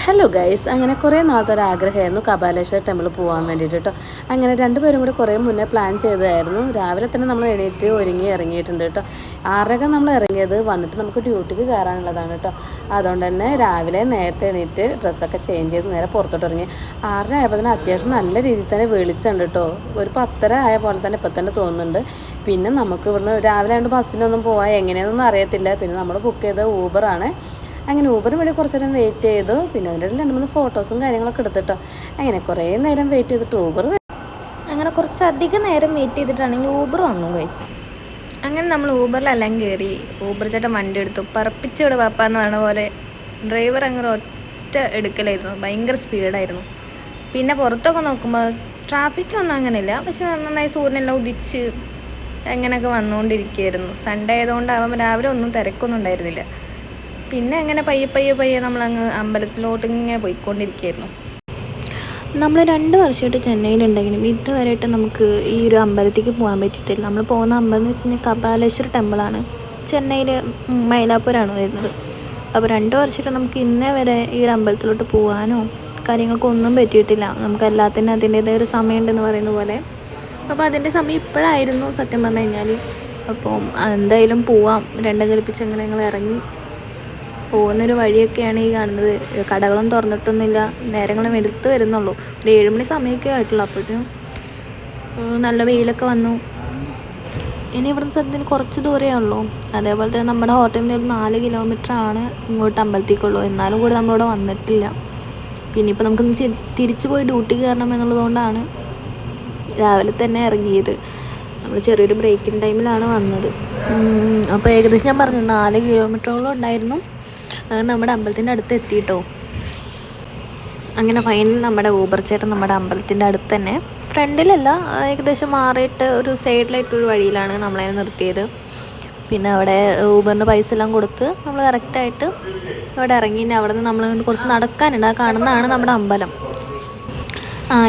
Hello guys, അങ്ങനെ കുറേ നാളത്തെ ഒരു ആഗ്രഹമായിരുന്നു കപാലേശ്വര ടെമ്പിൾ പോകാൻ വേണ്ടിയിട്ട് കേട്ടോ. അങ്ങനെ രണ്ടുപേരും കൂടി കുറേ മുന്നേ പ്ലാൻ ചെയ്തതായിരുന്നു. രാവിലെ തന്നെ നമ്മൾ എണീറ്റ് ഒരുങ്ങി ഇറങ്ങിയിട്ടുണ്ട് കേട്ടോ. 6:30 നമ്മൾ ഇറങ്ങിയത്, വന്നിട്ട് നമുക്ക് ഡ്യൂട്ടിക്ക് കയറാനുള്ളതാണ് കേട്ടോ. അതുകൊണ്ട് തന്നെ രാവിലെ നേരത്തെ എണീറ്റ് ഡ്രസ്സൊക്കെ ചേഞ്ച് ചെയ്ത് നേരെ പുറത്തോട്ട് ഇറങ്ങി. 6:30 ആയപ്പോൾ തന്നെ അത്യാവശ്യം നല്ല രീതിയിൽ തന്നെ വെളിച്ചുണ്ട് കേട്ടോ. ഒരു 10:30 ആയ പോലെ തന്നെ ഇപ്പം തന്നെ തോന്നുന്നുണ്ട്. പിന്നെ നമുക്ക് ഇവിടുന്ന് രാവിലെ ആയതുകൊണ്ട് ബസ്സിനൊന്നും പോകാൻ എങ്ങനെയാണെന്നൊന്നും അറിയത്തില്ല. പിന്നെ നമ്മൾ ബുക്ക് ചെയ്ത ഊബറാണ്. അങ്ങനെ ഊബറിന് വേണ്ടി കുറച്ച് നേരം വെയിറ്റ് ചെയ്തു. പിന്നെ അതിൻ്റെ ഇടയിൽ 2-3 ഫോട്ടോസും കാര്യങ്ങളൊക്കെ എടുത്തിട്ടോ. അങ്ങനെ കുറേ നേരം വെയിറ്റ് ചെയ്തിട്ട് അങ്ങനെ കുറച്ചധികം നേരം വെയിറ്റ് ചെയ്തിട്ടാണെങ്കിൽ ഊബർ വന്നു ഗൈസ്. അങ്ങനെ നമ്മൾ ഊബറിലെല്ലാം കയറി. ഊബർ ചേട്ടൻ വണ്ടി എടുത്തു. പറപ്പിച്ചിവിടെ പാപ്പാന്ന് പറഞ്ഞ പോലെ ഡ്രൈവർ അങ്ങനെ ഒറ്റ എടുക്കലായിരുന്നു. ഭയങ്കര സ്പീഡായിരുന്നു. പിന്നെ പുറത്തൊക്കെ നോക്കുമ്പോൾ ട്രാഫിക്കൊന്നും അങ്ങനെയില്ല. പക്ഷെ നന്നായി സൂര്യനെല്ലാം ഉദിച്ച് അങ്ങനെയൊക്കെ വന്നുകൊണ്ടിരിക്കുകയായിരുന്നു. സൺഡേ ആയതുകൊണ്ടാവുമ്പോൾ രാവിലെ ഒന്നും തിരക്കൊന്നും ഉണ്ടായിരുന്നില്ല. പിന്നെ അങ്ങനെ പയ്യെ നമ്മളങ്ങ് അമ്പലത്തിലോട്ട് ഇങ്ങനെ പോയിക്കൊണ്ടിരിക്കുകയായിരുന്നു. നമ്മൾ 2 വർഷമായിട്ട് ചെന്നൈയിലുണ്ടെങ്കിലും ഇതുവരെയായിട്ട് നമുക്ക് ഈ ഒരു അമ്പലത്തേക്ക് പോകാൻ പറ്റിയിട്ടില്ല. നമ്മൾ പോകുന്ന അമ്പലം എന്ന് വെച്ച് കഴിഞ്ഞാൽ കപാലേശ്വര ടെമ്പിളാണ്. ചെന്നൈയിൽ മൈലാപ്പൂരാണ് വരുന്നത്. അപ്പോൾ 2 വർഷമായിട്ട് നമുക്ക് ഇന്നേ വരെ ഈ ഒരു അമ്പലത്തിലോട്ട് പോകാനോ കാര്യങ്ങൾക്കൊന്നും പറ്റിയിട്ടില്ല. നമുക്ക് എല്ലാത്തിനും അതിൻ്റേതായ ഒരു സമയമുണ്ടെന്ന് പറയുന്ന പോലെ. അപ്പോൾ അതിൻ്റെ സമയം ഇപ്പോഴായിരുന്നു സത്യം പറഞ്ഞു കഴിഞ്ഞാൽ. അപ്പോൾ എന്തായാലും പോവാം. രണ്ടും കൽപ്പിച്ച് അങ്ങനെ ഞങ്ങൾ ഇറങ്ങി. പോകുന്നൊരു വഴിയൊക്കെയാണ് ഈ കാണുന്നത്. കടകളും തുറന്നിട്ടൊന്നുമില്ല. നേരങ്ങളും എടുത്ത് വരുന്നുള്ളൂ. ഒരു 7 മണി സമയമൊക്കെ ആയിട്ടുള്ളൂ. അപ്പോഴത്തേക്കും നല്ല വെയിലൊക്കെ വന്നു. ഇനി ഇവിടുന്ന് സത്യത്തിന് കുറച്ച് ദൂരമേ ഉള്ളൂ. അതേപോലെ തന്നെ നമ്മുടെ ഹോട്ടലിൽ നിന്ന് ഒരു 4 കിലോമീറ്ററാണ് ഇങ്ങോട്ട് അമ്പലത്തേക്കുള്ളൂ. എന്നാലും കൂടി നമ്മളിവിടെ വന്നിട്ടില്ല. പിന്നെ ഇപ്പോൾ നമുക്ക് തിരിച്ചു പോയി ഡ്യൂട്ടി കയറണം എന്നുള്ളതുകൊണ്ടാണ് രാവിലെ തന്നെ ഇറങ്ങിയത്. നമ്മൾ ചെറിയൊരു ബ്രേക്കിംഗ് ടൈമിലാണ് വന്നത്. അപ്പോൾ ഏകദേശം ഞാൻ പറഞ്ഞു 4 കിലോമീറ്ററോളം ഉണ്ടായിരുന്നു. അങ്ങനെ നമ്മുടെ അമ്പലത്തിൻ്റെ അടുത്ത് എത്തിയിട്ടോ. അങ്ങനെ ഫൈനൽ നമ്മുടെ ഊബർ ചേട്ടൻ നമ്മുടെ അമ്പലത്തിൻ്റെ അടുത്ത് തന്നെ, ഫ്രണ്ടിലല്ല, ഏകദേശം മാറിയിട്ട് ഒരു സൈഡിലായിട്ടൊരു വഴിയിലാണ് നമ്മളെ നിർത്തിയത്. പിന്നെ അവിടെ ഊബറിൻ്റെ പൈസ എല്ലാം കൊടുത്ത് നമ്മൾ കറക്റ്റായിട്ട് അവിടെ ഇറങ്ങി. ഇനി അവിടെ നിന്ന് നമ്മൾ കുറച്ച് നടക്കാനുണ്ട്. ആ കാണുന്നതാണ് നമ്മുടെ അമ്പലം.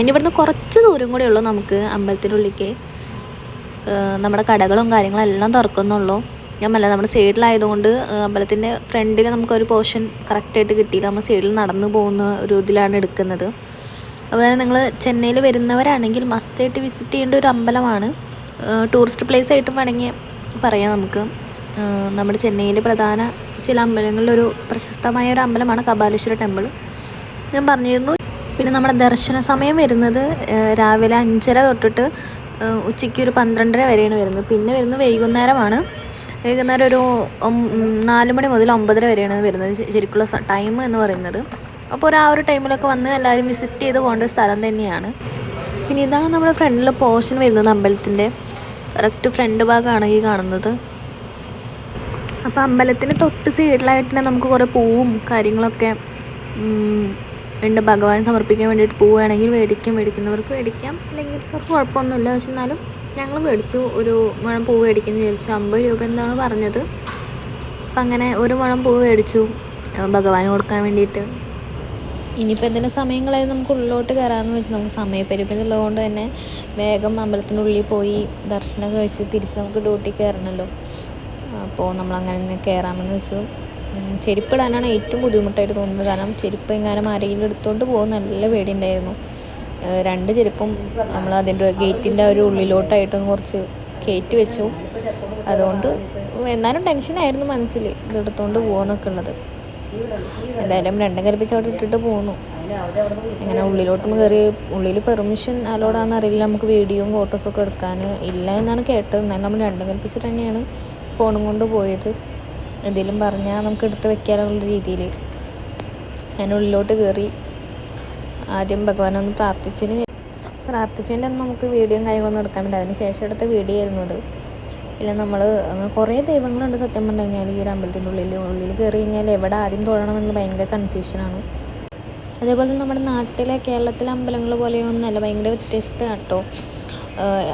ഇനി ഇവിടുന്ന് കുറച്ച് ദൂരം കൂടെ ഉള്ളൂ നമുക്ക് അമ്പലത്തിൻ്റെ ഉള്ളിലേക്ക്. നമ്മുടെ കടകളും കാര്യങ്ങളും എല്ലാം തുറക്കുന്നുള്ളൂ. നമ്മുടെ സൈഡിലായതുകൊണ്ട് അമ്പലത്തിൻ്റെ ഫ്രണ്ടിൽ നമുക്കൊരു പോർഷൻ കറക്റ്റായിട്ട് കിട്ടിയില്ല. നമ്മൾ സൈഡിൽ നടന്നു പോകുന്ന ഒരു ഇതിലാണ് എടുക്കുന്നത്. അതുപോലെ നിങ്ങൾ ചെന്നൈയിൽ വരുന്നവരാണെങ്കിൽ മസ്റ്റായിട്ട് വിസിറ്റ് ചെയ്യേണ്ട ഒരു അമ്പലമാണ്. ടൂറിസ്റ്റ് പ്ലേസ് ആയിട്ടും വേണമെങ്കിൽ പറയാം നമുക്ക്. നമ്മുടെ ചെന്നൈയിൽ പ്രധാന ചില അമ്പലങ്ങളിലൊരു പ്രശസ്തമായ ഒരു അമ്പലമാണ് കപാലേശ്വര ടെമ്പിൾ. ഞാൻ പറഞ്ഞിരുന്നു. പിന്നെ നമ്മുടെ ദർശന സമയം വരുന്നത് രാവിലെ 5:30 തൊട്ടിട്ട് ഉച്ചയ്ക്ക് ഒരു 12:30 വരെയാണ് വരുന്നത്. പിന്നെ വരുന്നത് വൈകുന്നേരമാണ്. വൈകുന്നേരം ഒരു 4 മണി മുതൽ 9:30 വരെയാണ് വരുന്നത് ശരിക്കുള്ള ടൈം എന്ന് പറയുന്നത്. അപ്പോൾ ആ ഒരു ടൈമിലൊക്കെ വന്ന് എല്ലാവരും വിസിറ്റ് ചെയ്ത് പോകേണ്ട ഒരു സ്ഥലം തന്നെയാണ്. പിന്നെ ഇതാണ് നമ്മുടെ ഫ്രണ്ടിലെ പോർഷൻ വരുന്നത്. അമ്പലത്തിൻ്റെ കറക്റ്റ് ഫ്രണ്ട് ഭാഗമാണ് ഈ കാണുന്നത്. അപ്പോൾ അമ്പലത്തിന് തൊട്ട് സൈഡിലായിട്ട് തന്നെ നമുക്ക് കുറേ പൂവും കാര്യങ്ങളൊക്കെ ഉണ്ട്. ഭഗവാൻ സമർപ്പിക്കാൻ വേണ്ടിയിട്ട് പൂ വേണമെങ്കിൽ മേടിക്കുന്നവർക്ക് മേടിക്കാം, അല്ലെങ്കിൽ അവർക്ക് കുഴപ്പമൊന്നുമില്ല. പക്ഷെ എന്നാലും ഞങ്ങൾ മേടിച്ചു. ഒരു മുഴം പൂവ് മേടിക്കുന്നു വിചാരിച്ചു. 50 രൂപ എന്താണ് പറഞ്ഞത്. അപ്പം അങ്ങനെ ഒരു മുഴം പൂവ് മേടിച്ചു ഭഗവാന് കൊടുക്കാൻ വേണ്ടിയിട്ട്. ഇനിയിപ്പോൾ എന്തെങ്കിലും സമയങ്ങളായത് നമുക്ക് ഉള്ളിലോട്ട് കയറാമെന്ന് വെച്ച് നമുക്ക് സമയപരിമിതി ഉള്ളതുകൊണ്ട് തന്നെ വേഗം അമ്പലത്തിൻ്റെ ഉള്ളിൽ പോയി ദർശനം കഴിച്ച് തിരിച്ച് നമുക്ക് ഡ്യൂട്ടി കയറണമല്ലോ. അപ്പോൾ നമ്മളങ്ങനെ തന്നെ കയറാമെന്ന് വെച്ചു. ചെരുപ്പിടാനാണ് ഏറ്റവും ബുദ്ധിമുട്ടായിട്ട് തോന്നുന്നത്. കാരണം ചെരുപ്പ് എങ്ങാനും ആരെങ്കിലും എടുത്തുകൊണ്ട് പോകുന്ന നല്ല പേടിയുണ്ടായിരുന്നു. 2 ചെരുപ്പും നമ്മൾ അതിൻ്റെ ഗേറ്റിൻ്റെ ഒരു ഉള്ളിലോട്ടായിട്ടൊന്ന് കുറച്ച് കയറ്റി വെച്ചു. അതുകൊണ്ട് എന്നാലും ടെൻഷനായിരുന്നു മനസ്സിൽ, ഇതെടുത്തുകൊണ്ട് പോകുമെന്നൊക്കെ ഉള്ളത്. എന്തായാലും 2 കൽപ്പിച്ച് അവിടെ ഇട്ടിട്ട് പോന്നു. അങ്ങനെ ഉള്ളിലോട്ടൊന്ന് കയറി. ഉള്ളിൽ പെർമിഷൻ അലോഡാണെന്ന് അറിയില്ല. നമുക്ക് വീഡിയോയും ഫോട്ടോസൊക്കെ എടുക്കാൻ ഇല്ല എന്നാണ് കേട്ടത്. എന്നാലും നമ്മൾ 2 കൽപ്പിച്ചിട്ട് തന്നെയാണ് ഫോണും കൊണ്ട് പോയത്. എന്തെങ്കിലും പറഞ്ഞാൽ നമുക്ക് എടുത്ത് വെക്കാനുള്ള രീതിയിൽ. ഞാൻ ഉള്ളിലോട്ട് കയറി. ആദ്യം ഭഗവാനൊന്ന് പ്രാർത്ഥിച്ചതിൻ്റെ ഒന്നും നമുക്ക് വീഡിയോയും കാര്യങ്ങളൊന്നും എടുക്കാൻ പറ്റില്ല. അതിന് ശേഷം എടുത്ത വീഡിയോ ആയിരുന്നു അത്. പിന്നെ നമ്മൾ അങ്ങനെ കുറേ ദൈവങ്ങളുണ്ട് സത്യം പറഞ്ഞു കഴിഞ്ഞാൽ ഈ ഒരു അമ്പലത്തിൻ്റെ ഉള്ളിൽ കയറി കഴിഞ്ഞാൽ എവിടെ ആദ്യം തൊഴണമെന്ന് ഭയങ്കര കൺഫ്യൂഷനാണ്. അതേപോലെ നമ്മുടെ നാട്ടിലെ കേരളത്തിലെ അമ്പലങ്ങൾ പോലെയൊന്നുമല്ല, ഭയങ്കര വ്യത്യസ്തമാണ് കേട്ടോ.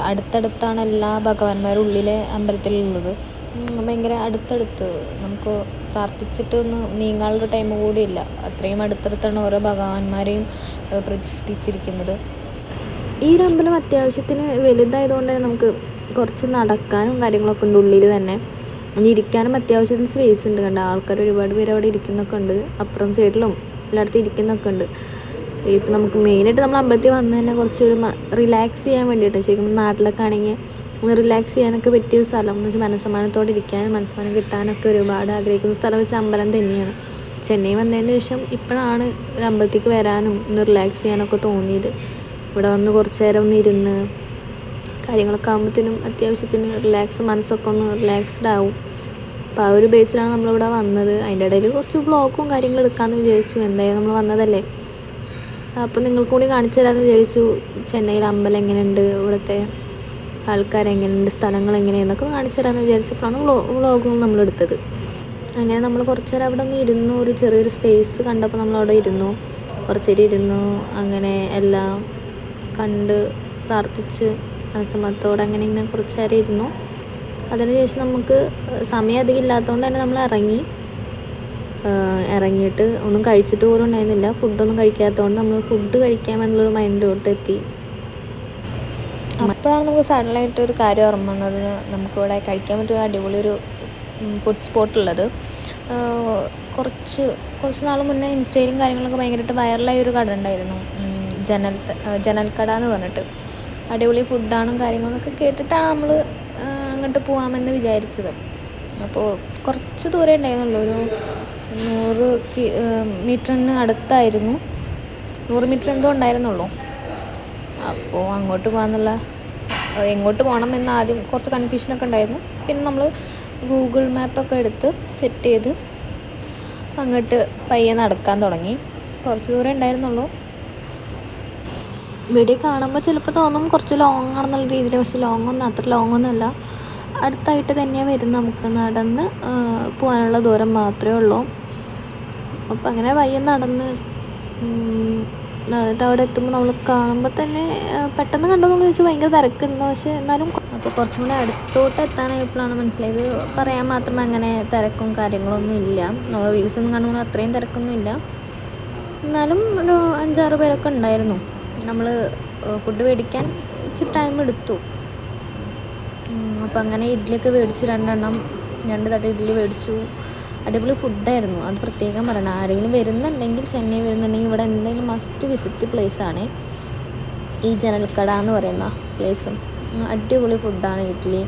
അടുത്തടുത്താണ് എല്ലാ ഭഗവാന്മാരും ഉള്ളിലെ അമ്പലത്തിലുള്ളത്. ഭയങ്കര അടുത്തടുത്ത് നമുക്ക് പ്രാർത്ഥിച്ചിട്ടൊന്ന് നീങ്ങാനുള്ള ടൈം കൂടിയില്ല. അത്രയും അടുത്തടുത്താണ് ഓരോ ഭഗവാന്മാരെയും പ്രതിഷ്ഠിച്ചിരിക്കുന്നത്. ഈ ഒരു അമ്പലം അത്യാവശ്യത്തിന് വലുതായതുകൊണ്ട് നമുക്ക് കുറച്ച് നടക്കാനും കാര്യങ്ങളൊക്കെ ഉണ്ട് ഉള്ളിൽ തന്നെ. ഇരിക്കാനും അത്യാവശ്യത്തിന് സ്പേസ് ഉണ്ട്. കണ്ട ആൾക്കാർ ഒരുപാട് പേര് അവിടെ ഇരിക്കുന്നൊക്കെ ഉണ്ട്. അപ്പുറം സൈഡിലും എല്ലായിടത്തും ഇരിക്കുന്നൊക്കെ ഉണ്ട്. ഇപ്പം നമുക്ക് മെയിനായിട്ട് നമ്മൾ അമ്പലത്തിൽ വന്ന് തന്നെ കുറച്ചൊരു റിലാക്സ് ചെയ്യാൻ വേണ്ടിയിട്ട്, ശരിക്കും നാട്ടിലൊക്കെ ആണെങ്കിൽ ഒന്ന് റിലാക്സ് ചെയ്യാനൊക്കെ പറ്റിയ സ്ഥലം എന്ന് വെച്ചാൽ മനസ്സമാനത്തോടെ ഇരിക്കാനും മനസ്സമാനം കിട്ടാനൊക്കെ ഒരുപാട് ആഗ്രഹിക്കുന്ന സ്ഥലം വെച്ചാൽ അമ്പലം തന്നെയാണ്. ചെന്നൈ വന്നതിന് ശേഷം ഇപ്പോഴാണ് ഒരു അമ്പലത്തേക്ക് വരാനും ഒന്ന് റിലാക്സ് ചെയ്യാനൊക്കെ തോന്നിയത്. ഇവിടെ വന്ന് കുറച്ച് നേരം ഒന്ന് ഇരുന്ന് കാര്യങ്ങളൊക്കെ ആകുമ്പോഴത്തേനും അത്യാവശ്യത്തിന് മനസ്സൊക്കെ ഒന്ന് റിലാക്സ്ഡ് ആവും. അപ്പോൾ ആ ഒരു ബേസിലാണ് നമ്മളിവിടെ വന്നത്. അതിൻ്റെ ഇടയിൽ കുറച്ച് വ്ളോഗും കാര്യങ്ങളും എടുക്കാമെന്ന് വിചാരിച്ചു. എന്തായാലും നമ്മൾ വന്നതല്ലേ, അപ്പോൾ നിങ്ങൾക്ക് കൂടി കാണിച്ചു തരാമെന്ന് വിചാരിച്ചു. ചെന്നൈയിൽ അമ്പലം എങ്ങനെയുണ്ട്, ഇവിടുത്തെ ആൾക്കാരെങ്ങനെയുണ്ട്, സ്ഥലങ്ങൾ എങ്ങനെയെന്നൊക്കെ കാണിച്ചു തരാമെന്ന് വിചാരിച്ചപ്പോഴാണ് വ്ളോഗും നമ്മളെടുത്തത്. അങ്ങനെ നമ്മൾ കുറച്ച് നേരം അവിടെ ഒന്ന് ഇരുന്നു. ഒരു ചെറിയൊരു സ്പേസ് കണ്ടപ്പോൾ നമ്മളവിടെ ഇരുന്നു, കുറച്ച് നേരം ഇരുന്നു. അങ്ങനെ എല്ലാം കണ്ട് പ്രാർത്ഥിച്ച് മനസ്സമ്മതത്തോടെ അങ്ങനെ ഇങ്ങനെ കുറച്ച് നേരം ഇരുന്നു. അതിനുശേഷം നമുക്ക് സമയം അധികം ഇല്ലാത്തതുകൊണ്ട് തന്നെ നമ്മൾ ഇറങ്ങിയിട്ട് ഒന്നും കഴിച്ചിട്ട് പോലും ഉണ്ടായിരുന്നില്ല. ഫുഡൊന്നും കഴിക്കാത്തതുകൊണ്ട് നമ്മൾ ഫുഡ് കഴിക്കാമെന്നുള്ളൊരു മൈൻഡിലോട്ട് എത്തി. അപ്പോഴാണ് നമുക്ക് സഡനായിട്ട് ഒരു കാര്യം ഓർമ്മ വന്നത്. നമുക്കിവിടെ കഴിക്കാൻ പറ്റിയ അടിപൊളി ഒരു ഫുഡ് സ്പോട്ടുള്ളത്. കുറച്ച് നാൾ മുന്നേ ഇൻസ്റ്റയിലും കാര്യങ്ങളൊക്കെ ഭയങ്കരമായിട്ട് വൈറലായ ഒരു കട ഉണ്ടായിരുന്നു, ജനൽക്കട എന്ന് പറഞ്ഞിട്ട്. അടിപൊളി ഫുഡാണും കാര്യങ്ങളൊക്കെ കേട്ടിട്ടാണ് നമ്മൾ അങ്ങോട്ട് പോകാമെന്ന് വിചാരിച്ചത്. അപ്പോൾ കുറച്ച് ദൂരം ഉണ്ടായിരുന്നുള്ളൂ, ഒരു 100 മീറ്ററിന് അടുത്തായിരുന്നു, 100 മീറ്റർ എന്തോ ഉണ്ടായിരുന്നുള്ളൂ. അപ്പോൾ അങ്ങോട്ട് പോകാമെന്നുള്ള, എങ്ങോട്ട് പോകണം എന്ന് ആദ്യം കുറച്ച് കൺഫ്യൂഷനൊക്കെ ഉണ്ടായിരുന്നു. പിന്നെ നമ്മൾ ഗൂഗിൾ മാപ്പൊക്കെ എടുത്ത് സെറ്റ് ചെയ്ത് അങ്ങോട്ട് പയ്യെ നടക്കാൻ തുടങ്ങി. കുറച്ച് ദൂരം ഉണ്ടായിരുന്നുള്ളൂ. വീഡിയോ കാണുമ്പോൾ ചിലപ്പോൾ തോന്നും കുറച്ച് ലോങ് ആണെന്നുള്ള രീതിയിൽ, പക്ഷേ അത്ര ലോങ്ങൊന്നുമല്ല, അടുത്തായിട്ട് തന്നെയാണ് വരുന്നത്. നമുക്ക് നടന്ന് പോകാനുള്ള ദൂരം മാത്രമേ ഉള്ളൂ. അപ്പോൾ അങ്ങനെ പയ്യെ നടന്നിട്ട് അവിടെ എത്തുമ്പോൾ നമ്മൾ കാണുമ്പോൾ തന്നെ പെട്ടെന്ന് കണ്ടതെന്ന് വെച്ചാൽ ഭയങ്കര തിരക്കുണ്ട്. പക്ഷേ എന്നാലും അപ്പോൾ കുറച്ചും കൂടെ അടുത്തോട്ട് എത്താനായപ്പോഴാണ് മനസ്സിലായത് പറയാൻ മാത്രം അങ്ങനെ തിരക്കും കാര്യങ്ങളൊന്നും ഇല്ല. റീൽസൊന്നും കാണുമ്പോൾ അത്രയും തിരക്കൊന്നും ഇല്ല. എന്നാലും ഒരു 5-6 പേരൊക്കെ ഉണ്ടായിരുന്നു. നമ്മൾ ഫുഡ് മേടിക്കാൻ ഇച്ചിരി ടൈം എടുത്തു. അപ്പോൾ അങ്ങനെ ഇഡ്ഡലിയൊക്കെ മേടിച്ചു, 2 തട്ട് ഇഡ്ഡലി മേടിച്ചു. അടിപൊളി ഫുഡായിരുന്നു, അത് പ്രത്യേകം പറയണം. ആരെങ്കിലും വരുന്നുണ്ടെങ്കിൽ, ചെന്നൈ വരുന്നുണ്ടെങ്കിൽ ഇവിടെ എന്തായാലും മസ്റ്റ് വിസിറ്റ് പ്ലേസാണ് ഈ ജനൽക്കട എന്ന് പറയുന്ന പ്ലേസും. അടിപൊളി ഫുഡാണ്. ഇഡ്ഡലി,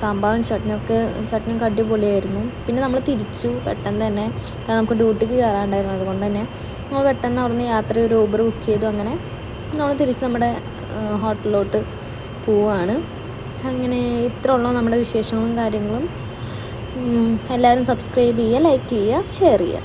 സാമ്പാറും ചട്നിയൊക്കെ അടിപൊളിയായിരുന്നു. പിന്നെ നമ്മൾ തിരിച്ചു പെട്ടെന്ന് തന്നെ, കാരണം നമുക്ക് ഡ്യൂട്ടിക്ക് കയറാണ്ടായിരുന്നു. അതുകൊണ്ട് തന്നെ നമ്മൾ പെട്ടെന്ന് അവിടുന്ന് ഒരു ഊബർ ബുക്ക് ചെയ്തു. അങ്ങനെ നമ്മൾ തിരിച്ച് നമ്മുടെ ഹോട്ടലിലോട്ട് പോവുകയാണ്. അങ്ങനെ ഇത്ര ഉള്ളൂ നമ്മുടെ വിശേഷങ്ങളും കാര്യങ്ങളും. എല്ലാവരും സബ്സ്ക്രൈബ് ചെയ്യുക, ലൈക്ക് ചെയ്യുക, ഷെയർ ചെയ്യുക.